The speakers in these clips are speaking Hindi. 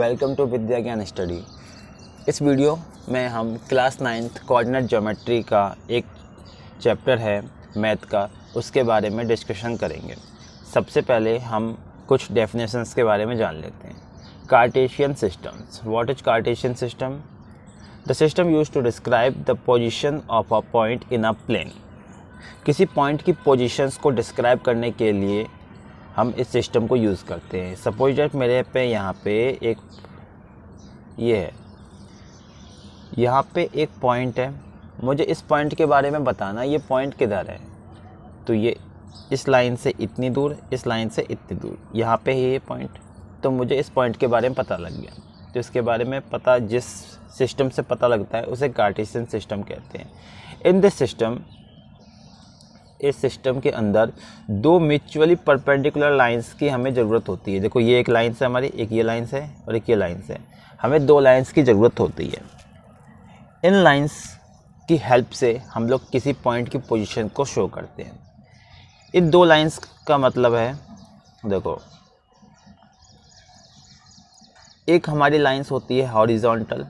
वेलकम टू विद्या ज्ञान स्टडी। इस वीडियो में हम क्लास 9th कोऑर्डिनेट ज्योमेट्री का एक चैप्टर है मैथ का, उसके बारे में डिस्कशन करेंगे। सबसे पहले हम कुछ डेफिनेशंस के बारे में जान लेते हैं। Cartesian systems. What is Cartesian system? The system used to describe the position of a point in a plane. किसी पॉइंट की पोजीशंस को डिस्क्राइब करने के लिए हम इस सिस्टम को यूज़ करते हैं। सपोज दैट मेरे पे यहाँ पे एक ये है, यहाँ पे एक पॉइंट है, मुझे इस पॉइंट के बारे में बताना ये पॉइंट किधर है। तो ये इस लाइन से इतनी दूर, इस लाइन से इतनी दूर, यहाँ पे है ये पॉइंट। तो मुझे इस पॉइंट के बारे में पता लग गया। तो इसके बारे में पता जिस सिस्टम से पता लगता है उसे कार्टेशियन सिस्टम कहते हैं। इन दिस सिस्टम, इस सिस्टम के अंदर दो म्यूचुअली परपेंडिकुलर लाइंस की हमें ज़रूरत होती है। देखो ये एक लाइन है हमारी, एक ये लाइन है और एक ये लाइन है। हमें दो लाइंस की ज़रूरत होती है। इन लाइंस की हेल्प से हम लोग किसी पॉइंट की पोजीशन को शो करते हैं। इन दो लाइंस का मतलब है, देखो एक हमारी लाइंस होती है हॉरिजॉन्टल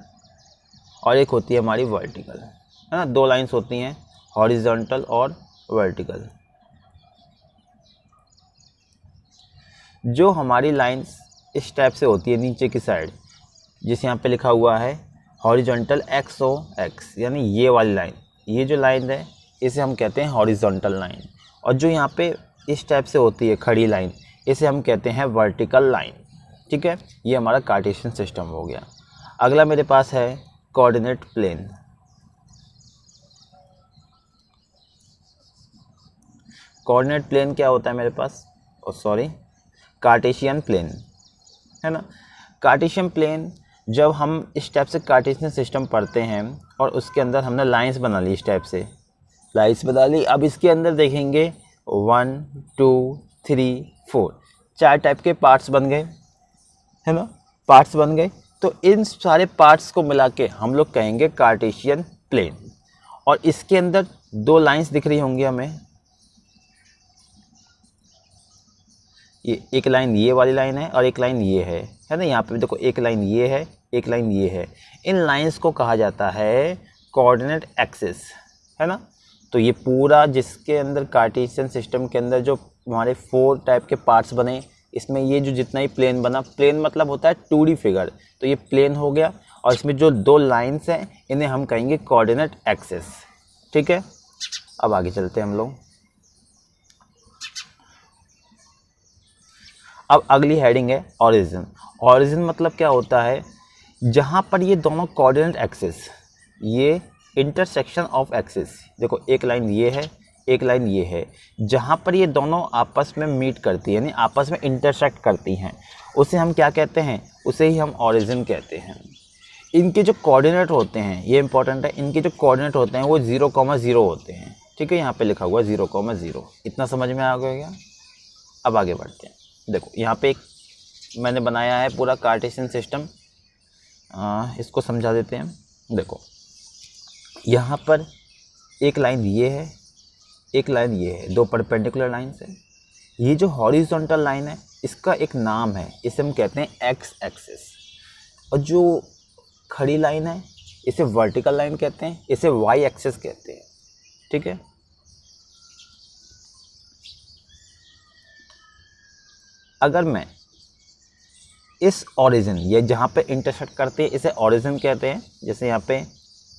और एक होती है हमारी वर्टिकल, है ना। दो लाइंस होती हैं हॉरिजॉन्टल और वर्टिकल। जो हमारी लाइंस इस टाइप से होती है नीचे की साइड, जिस यहाँ पे लिखा हुआ है हॉरिजॉन्टल एक्स ओ एक्स, यानी ये वाली लाइन, ये जो लाइन है इसे हम कहते हैं हॉरिजॉन्टल लाइन। और जो यहाँ पे इस टाइप से होती है खड़ी लाइन, इसे हम कहते हैं वर्टिकल लाइन। ठीक है, ये हमारा कार्टेशियन सिस्टम हो गया। अगला मेरे पास है कोऑर्डिनेट प्लेन। कोऑर्डिनेट प्लेन क्या होता है मेरे पास? कार्टेशियन प्लेन, है ना। कार्टेशियन प्लेन, जब हम इस टाइप से कार्टेशियन सिस्टम पढ़ते हैं और उसके अंदर हमने लाइंस बना ली, इस टाइप से लाइंस बना ली। अब इसके अंदर देखेंगे 1 2 3 4 चार टाइप के पार्ट्स बन गए, है ना, पार्ट्स बन गए। तो इन सारे पार्ट्स को मिला के हम लोग कहेंगे कार्टेशियन प्लेन। और इसके अंदर दो लाइंस दिख रही होंगी हमें, ये एक लाइन ये वाली लाइन है और एक लाइन ये है ना। यहाँ पे देखो एक लाइन ये है, एक लाइन ये है। इन लाइंस को कहा जाता है कोऑर्डिनेट एक्सिस, है ना। तो ये पूरा जिसके अंदर कार्टेशियन सिस्टम के अंदर जो हमारे 4 टाइप के पार्ट्स बने, इसमें ये जो जितना ही प्लेन बना, प्लेन मतलब होता है 2D फिगर, तो ये प्लेन हो गया। और इसमें जो दो लाइंस हैं इन्हें हम कहेंगे कोऑर्डिनेट एक्सिस। ठीक है, अब आगे चलते हैं हम लोग। अब अगली हेडिंग है ओरिजिन। ओरिजिन मतलब क्या होता है? जहाँ पर ये दोनों कोऑर्डिनेट एक्सिस, ये इंटरसेक्शन ऑफ एक्सिस, देखो एक लाइन ये है, एक लाइन ये है, जहाँ पर ये दोनों आपस में मीट करती है, यानी आपस में इंटरसेक्ट करती हैं, उसे हम क्या कहते हैं? उसे ही हम ओरिजिन कहते हैं। इनके जो कोऑर्डिनेट होते हैं, ये इंपॉर्टेंट है, इनके जो कोऑर्डिनेट होते हैं वो 0,0 होते हैं। ठीक है, यहाँ पे लिखा हुआ 0,0। इतना समझ में आ गया? अब आगे बढ़ते हैं। देखो यहाँ पे एक मैंने बनाया है पूरा कार्टेशियन सिस्टम, इसको समझा देते हैं। देखो यहाँ पर एक लाइन ये है, एक लाइन ये है, दो परपेंडिकुलर लाइंस है। ये जो हॉरिजॉन्टल लाइन है इसका एक नाम है, इसे हम कहते हैं एक्स एक्सिस। और जो खड़ी लाइन है इसे वर्टिकल लाइन कहते हैं, इसे वाई एक्सिस कहते हैं। ठीक है, अगर मैं इस ओरिजिन, ये जहाँ पे इंटरसेक्ट करते हैं इसे ओरिजिन कहते हैं। जैसे यहाँ पे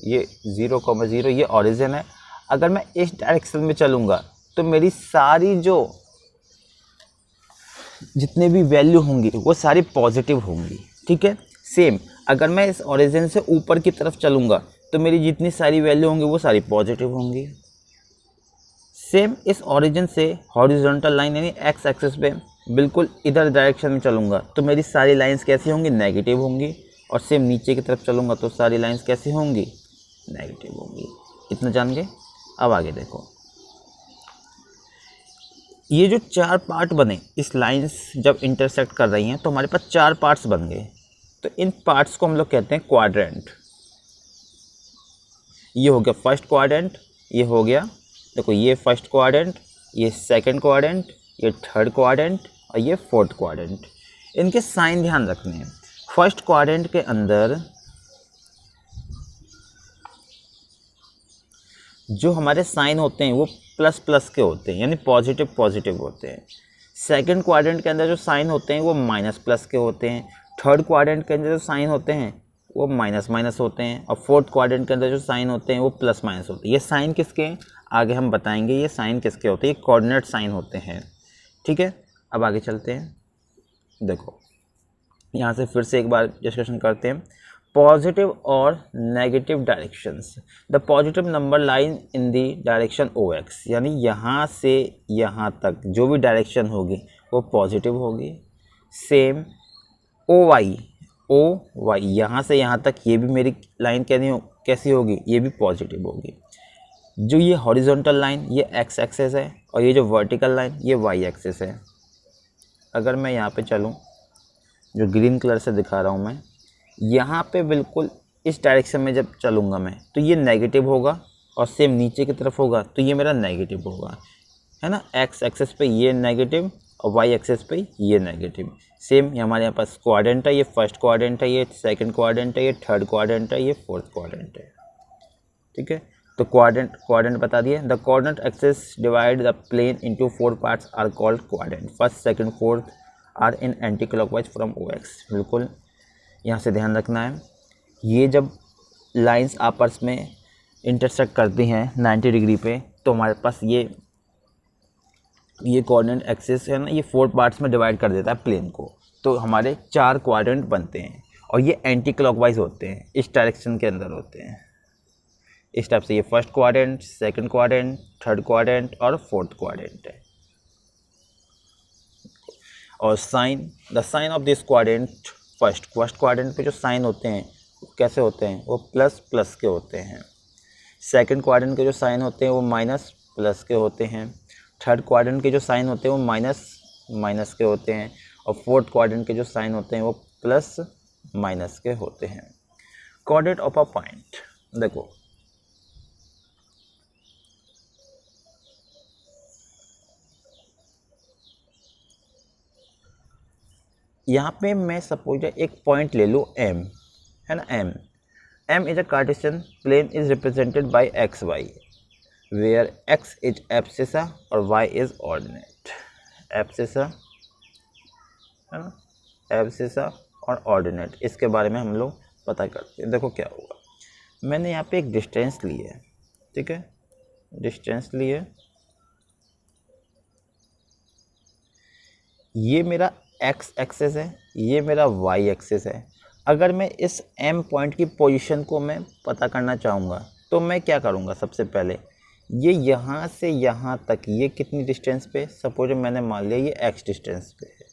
ये 0,0 ये ओरिजिन है। अगर मैं इस डायरेक्शन में चलूँगा तो मेरी सारी जो जितने भी वैल्यू होंगी वो सारी पॉजिटिव होंगी। ठीक है, सेम अगर मैं इस ओरिजिन से ऊपर की तरफ चलूँगा तो मेरी जितनी सारी वैल्यू होंगी वो सारी पॉजिटिव होंगी। सेम इस ओरिजिन से हॉरिजॉन्टल लाइन यानी एक्स एक्सिस पे बिल्कुल इधर डायरेक्शन में चलूँगा तो मेरी सारी लाइंस कैसी होंगी? नेगेटिव होंगी। और सेम नीचे की तरफ चलूँगा तो सारी लाइंस कैसी होंगी? नेगेटिव होंगी। इतना जान गए? अब आगे देखो, ये जो 4 पार्ट बने, इस लाइंस जब इंटरसेक्ट कर रही हैं तो हमारे पास 4 पार्ट्स बन गए। तो इन पार्ट्स को हम लोग कहते हैं क्वाड्रेंट। ये हो गया फर्स्ट क्वाड्रेंट, ये हो गया, देखो ये फर्स्ट क्वाड्रेंट, ये सेकंड क्वाड्रेंट, ये थर्ड क्वाड्रेंट और ये फोर्थ क्वाड्रेंट। इनके साइन ध्यान रखने हैं। फर्स्ट क्वाड्रेंट के अंदर जो हमारे साइन होते हैं वो प्लस प्लस के होते हैं, यानी पॉजिटिव पॉजिटिव होते हैं। सेकंड क्वाड्रेंट के अंदर जो साइन होते हैं वो माइनस प्लस के होते हैं। थर्ड क्वाड्रेंट के अंदर जो साइन होते हैं वो माइनस माइनस होते हैं। और फोर्थ क्वाड्रेंट के अंदर जो साइन होते हैं वो प्लस माइनस होते हैं। ये साइन किसके हैं आगे हम बताएंगे, ये साइन किसके होते हैं, ये कोऑर्डिनेट साइन होते हैं। ठीक है, अब आगे चलते हैं। देखो यहाँ से फिर से एक बार डिस्कशन करते हैं। पॉजिटिव और negative directions, the positive number line in the direction O X, यानी यहाँ से यहाँ तक जो भी डायरेक्शन होगी वो पॉजिटिव होगी। सेम ओ वाई यहाँ से यहाँ तक ये भी मेरी लाइन कैसी होगी, ये भी पॉजिटिव होगी। जो ये हॉरिजॉन्टल लाइन ये एक्स एक्सेस है और ये जो वर्टिकल लाइन ये वाई एक्सेस है। अगर मैं यहाँ पे चलूँ, जो ग्रीन कलर से दिखा रहा हूँ मैं, यहाँ पे बिल्कुल इस डायरेक्शन में जब चलूँगा मैं तो ये नेगेटिव होगा, और सेम नीचे की तरफ होगा तो ये मेरा नेगेटिव होगा, है ना। एक्स एक्सेस पे ये नेगेटिव और वाई एक्सेस पे ये नेगेटिव। सेम ये हमारे यहाँ पास क्वाड्रेंट है, ये फर्स्ट क्वाड्रेंट है, ये सेकंड क्वाड्रेंट है, ये थर्ड क्वाड्रेंट है, ये फोर्थ क्वाड्रेंट है। ठीक है, तो क्वाड्रेंट बता दिए। The coordinate axes divide the plane into 4 parts are called quadrant. First second fourth are in anticlockwise from O X. बिल्कुल यहाँ से ध्यान रखना है, ये जब लाइंस आपस में इंटरसेक्ट करती हैं 90 डिग्री पे तो हमारे पास ये कोऑर्डिनेट एक्सिस है ना, ये 4 पार्ट्स में डिवाइड कर देता है प्लेन को। तो हमारे 4 क्वाड्रेंट बनते हैं और ये एंटी क्लॉकवाइज होते हैं, इस डायरेक्शन के अंदर होते हैं। इस टाइप से ये first quadrant, second quadrant, third quadrant और फोर्थ क्वाड्रेंट है। और sign, the sign of this quadrant, first quadrant पे जो साइन होते हैं कैसे होते हैं, वो प्लस प्लस के होते हैं। सेकंड क्वाड्रेंट के जो साइन होते हैं वो माइनस प्लस के होते हैं। थर्ड क्वाड्रेंट के जो साइन होते हैं वो माइनस माइनस के होते हैं। और फोर्थ क्वाड्रेंट के जो साइन होते हैं वो प्लस माइनस के होते हैं। कोऑर्डिनेट ऑफ अ पॉइंट, देखो यहाँ पे मैं सपोज एक पॉइंट ले लूँ एम, है ना। M is a Cartesian plane is represented by X Y, where X is abscissa और वाई इज ऑर्डिनेट। एब्सिसा, है ना, एब्सिसा और ऑर्डिनेट, इसके बारे में हम लोग पता करते हैं। देखो क्या होगा, मैंने यहाँ पे एक डिस्टेंस ली है, ठीक है, डिस्टेंस ली है, ये मेरा एक्स एक्सेस है, ये मेरा वाई एक्सेस है। अगर मैं इस एम पॉइंट की पोजीशन को मैं पता करना चाहूँगा तो मैं क्या करूँगा, सबसे पहले ये यहाँ से यहाँ तक ये कितनी डिस्टेंस पे, सपोज मैंने मान लिया ये एक्स डिस्टेंस पे है,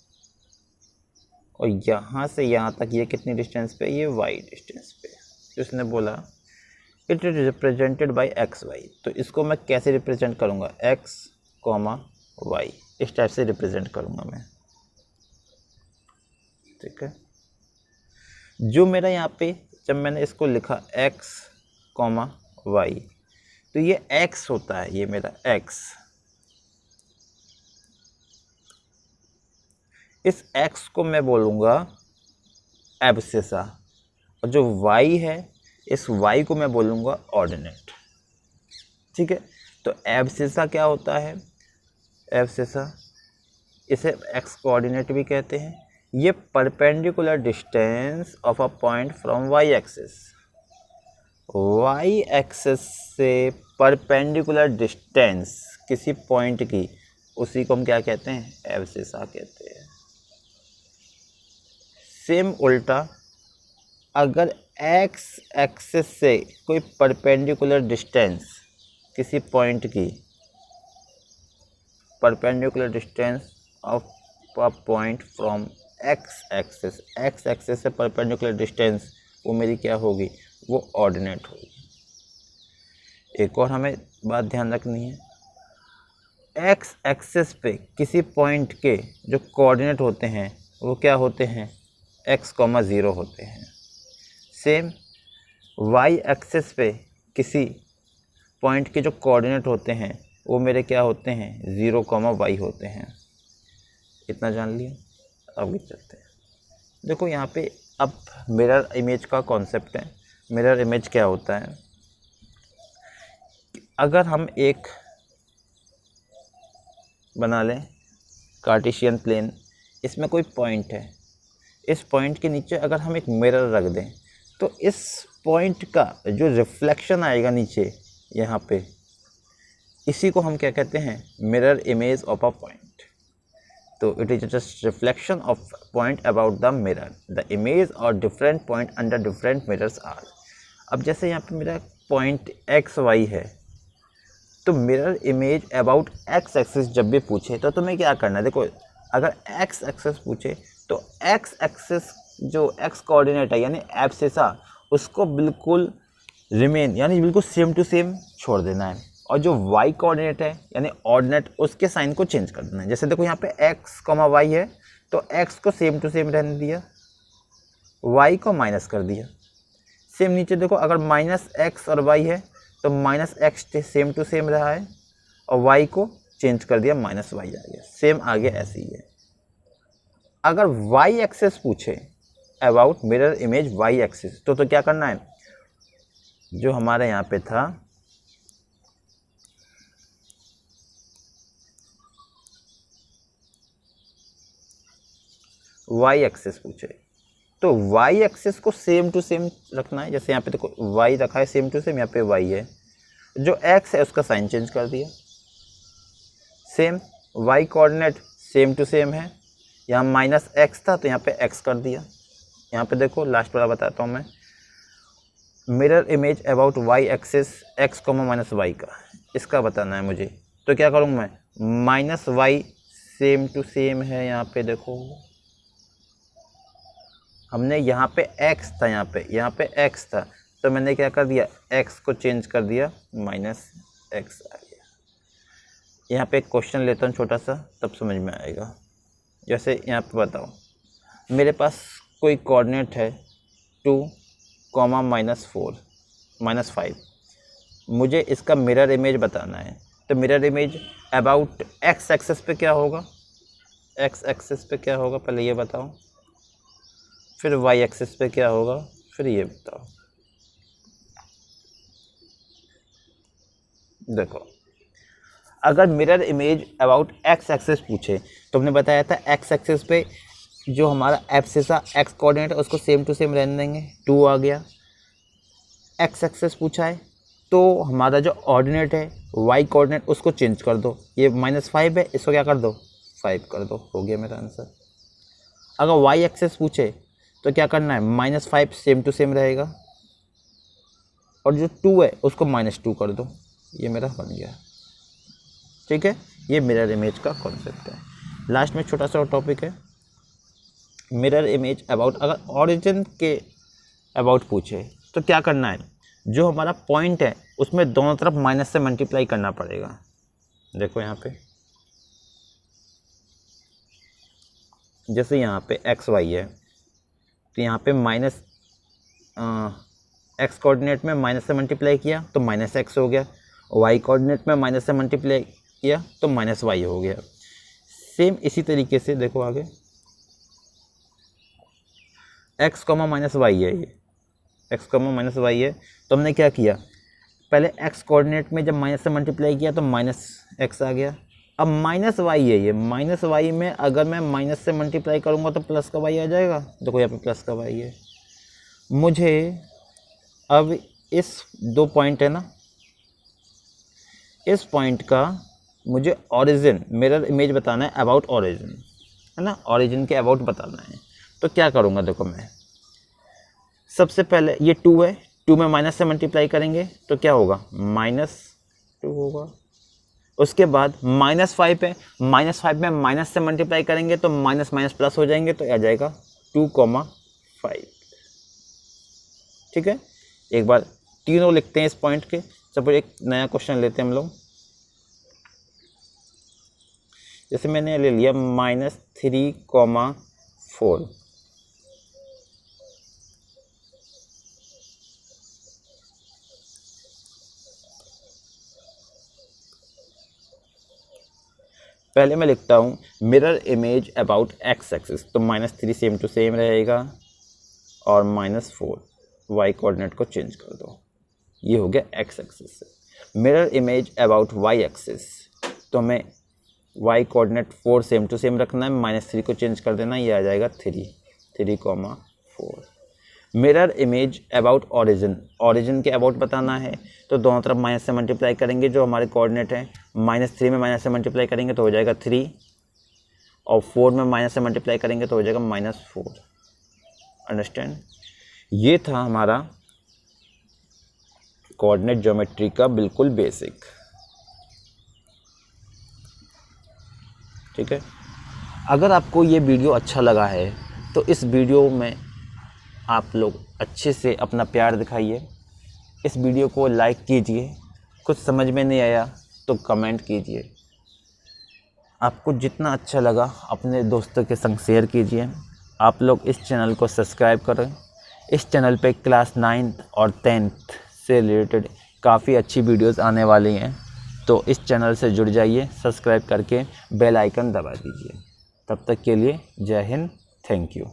और यहाँ से यहाँ तक ये कितनी डिस्टेंस पे, ये वाई डिस्टेंस पे। तो इसने बोला it is represented by X Y, तो इसको मैं कैसे रिप्रेजेंट करूँगा, एक्स कॉमा वाई, इस टाइप से रिप्रेजेंट करूँगा मैं। ठीक है, जो मेरा यहाँ पे जब मैंने इसको लिखा x कॉमा वाई, तो ये x होता है, ये मेरा x। इस x को मैं बोलूँगा एब्सिसा, और जो y है इस y को मैं बोलूँगा ऑर्डिनेट। ठीक है, तो एब्सिसा क्या होता है, एब्सिसा इसे x कोऑर्डिनेट भी कहते हैं। ये perpendicular distance of a point from Y axis, Y axis से परपेंडिकुलर डिस्टेंस किसी पॉइंट की, उसी को हम क्या कहते हैं, एब्सिसा कहते हैं। सेम उल्टा, अगर एक्स एक्सिस से कोई परपेंडिकुलर डिस्टेंस किसी पॉइंट की, perpendicular distance of a point from X axes से परपेंडिकुलर डिस्टेंस, वो मेरी क्या होगी, वो ऑर्डिनेट होगी। एक और हमें बात ध्यान रखनी है, एक्स एक्सेस पे किसी पॉइंट के जो कोऑर्डिनेट होते हैं वो क्या होते हैं, एक्स कॉमा ज़ीरो होते हैं। सेम वाई एक्सेस पे किसी पॉइंट के जो कोऑर्डिनेट होते हैं वो मेरे क्या होते हैं, 0 कॉमा वाई होते हैं। इतना जान लिया, आगे चलते हैं। देखो यहाँ पे अब मिरर इमेज का कॉन्सेप्ट है। मिरर इमेज क्या होता है? अगर हम एक बना लें कार्टेशियन प्लेन, इसमें कोई पॉइंट है, इस पॉइंट के नीचे अगर हम एक मिरर रख दें तो इस पॉइंट का जो रिफ्लेक्शन आएगा नीचे यहाँ पे, इसी को हम क्या कहते हैं? Mirror image of a point. तो it is just reflection of point about the mirror, the image और different point under different mirrors are. अब जैसे यहाँ पे मेरा पॉइंट एक्स वाई है, तो mirror image about x axis जब भी पूछे तो तुम्हें क्या करना है? देखो, अगर एक्स एक्सिस पूछे तो एक्स एक्सिस जो एक्स कोऑर्डिनेट है यानी एब्सिसा, उसको बिल्कुल रिमेन यानी बिल्कुल सेम टू सेम छोड़ देना है, और जो वाई कोऑर्डिनेट है यानी ऑर्डिनेट, उसके साइन को चेंज कर देना है। जैसे देखो यहाँ पे एक्स कॉमा वाई है, तो एक्स को सेम टू सेम रहने दिया, वाई को माइनस कर दिया। सेम नीचे देखो, अगर माइनस एक्स और वाई है तो minus X same to same रहा है, और वाई को चेंज कर दिया, माइनस वाई आ गया, सेम आगे ऐसे ही है। अगर वाई एक्सिस पूछे about mirror image Y axis, तो क्या करना है? जो हमारे यहाँ पे था वाई एक्सिस पूछे, तो वाई एक्सिस को सेम टू सेम रखना है। जैसे यहाँ पे देखो वाई रखा है सेम टू सेम, यहाँ पे वाई है, जो एक्स है उसका साइन चेंज कर दिया, same Y coordinate same to same है, यहाँ माइनस एक्स था तो यहाँ पे एक्स कर दिया। यहाँ पे देखो लास्ट वाला बताता हूँ मैं, mirror image about Y axis X comma minus Y का, इसका बताना है मुझे। तो क्या करूँगा मैं? Minus Y same to same है, यहाँ पे देखो हमने यहाँ पे x था, यहाँ पे x था, तो मैंने क्या कर दिया? x को चेंज कर दिया, माइनस x आ गया। यहाँ पे एक क्वेश्चन लेता हूँ छोटा सा, तब समझ में आएगा। जैसे यहाँ पे बताओ, मेरे पास कोई कोऑर्डिनेट है 2, -4, -5, मुझे इसका मिरर इमेज बताना है। तो mirror image about x axis पे क्या होगा? x एक्सिस पे क्या होगा पहले ये बताओ, फिर y एक्सिस पे क्या होगा, फिर ये बताओ। देखो, अगर mirror image about x axis पूछे तो हमने बताया था x एक्सिस पे जो हमारा एब्सिसा x कोऑर्डिनेट है उसको सेम टू सेम रहने देंगे, 2 आ गया। x एक्सिस पूछा है तो हमारा जो ऑर्डिनेट है y कोऑर्डिनेट उसको चेंज कर दो, ये -5 है, इसको क्या कर दो? 5 कर दो, हो गया मेरा आंसर। अगर y एक्सिस पूछे तो क्या करना है? -5 सेम टू सेम रहेगा, और जो 2 है उसको -2 कर दो, ये मेरा बन गया। ठीक है, ये मिरर इमेज का कॉन्सेप्ट है। लास्ट में छोटा सा टॉपिक है मिरर इमेज अबाउट, अगर ऑरिजिन के अबाउट पूछे तो क्या करना है? जो हमारा पॉइंट है उसमें दोनों तरफ माइनस से मल्टीप्लाई करना पड़ेगा। देखो यहाँ पे, जैसे यहाँ पे एक्स वाई है, तो यहाँ पे माइनस एक्स कोऑर्डिनेट में माइनस से मल्टीप्लाई किया तो माइनस एक्स हो गया, वाई कोऑर्डिनेट में माइनस से मल्टीप्लाई किया तो माइनस वाई हो गया। सेम इसी तरीके से देखो आगे, एक्स कॉमा माइनस वाई है, ये एक्स कॉमा माइनस वाई है, तो हमने क्या किया? पहले एक्स कोऑर्डिनेट में जब माइनस से मल्टीप्लाई किया तो माइनस एक्स आ गया। अब माइनस वाई है, ये माइनस वाई में अगर मैं माइनस से मल्टीप्लाई करूँगा तो प्लस का वाई आ जाएगा। देखो यहाँ पे प्लस का वाई है। मुझे अब इस 2 पॉइंट है ना, इस पॉइंट का मुझे ओरिजिन मिरर इमेज बताना है अबाउट ओरिजिन, है ना, ओरिजिन के अबाउट बताना है। तो क्या करूँगा? देखो मैं सबसे पहले ये 2 है, 2 में माइनस से मल्टीप्लाई करेंगे तो क्या होगा? -2 होगा। उसके बाद -5 है, -5 में माइनस से मल्टीप्लाई करेंगे तो माइनस माइनस प्लस हो जाएंगे, तो आ जाएगा 2,5। ठीक है, एक बार तीनों लिखते हैं इस पॉइंट के। सपोज एक नया क्वेश्चन लेते हैं हम लोग, जैसे मैंने ले लिया -3,4। पहले मैं लिखता हूँ mirror image about x axis, तो -3 सेम टू सेम रहेगा, और -4 वाई कोऑर्डिनेट को चेंज कर दो। ये हो गया एक्स एक्सिस से। Mirror image about Y axis, तो हमें Y coordinate 4 same to same रखना है, -3 को चेंज कर देना, ये आ जाएगा 3,4। Mirror image about origin, origin के अबाउट बताना है तो दोनों तरफ माइनस से मल्टीप्लाई करेंगे, जो हमारे कोऑर्डिनेट है -3 में माइनस से मल्टीप्लाई करेंगे तो हो जाएगा 3, और 4 में माइनस से मल्टीप्लाई करेंगे तो हो जाएगा -4। अंडरस्टैंड? ये था हमारा कोऑर्डिनेट ज्योमेट्री का बिल्कुल बेसिक। ठीक है, अगर आपको ये वीडियो अच्छा लगा है तो इस वीडियो में आप लोग अच्छे से अपना प्यार दिखाइए, इस वीडियो को लाइक कीजिए, कुछ समझ में नहीं आया तो कमेंट कीजिए, आपको जितना अच्छा लगा अपने दोस्तों के संग शेयर कीजिए। आप लोग इस चैनल को सब्सक्राइब करें। इस चैनल पे क्लास 9th और 10th से रिलेटेड काफ़ी अच्छी वीडियोस आने वाली हैं, तो इस चैनल से जुड़ जाइए, सब्सक्राइब करके बेल आइकन दबा दीजिए। तब तक के लिए जय हिंद, थैंक यू।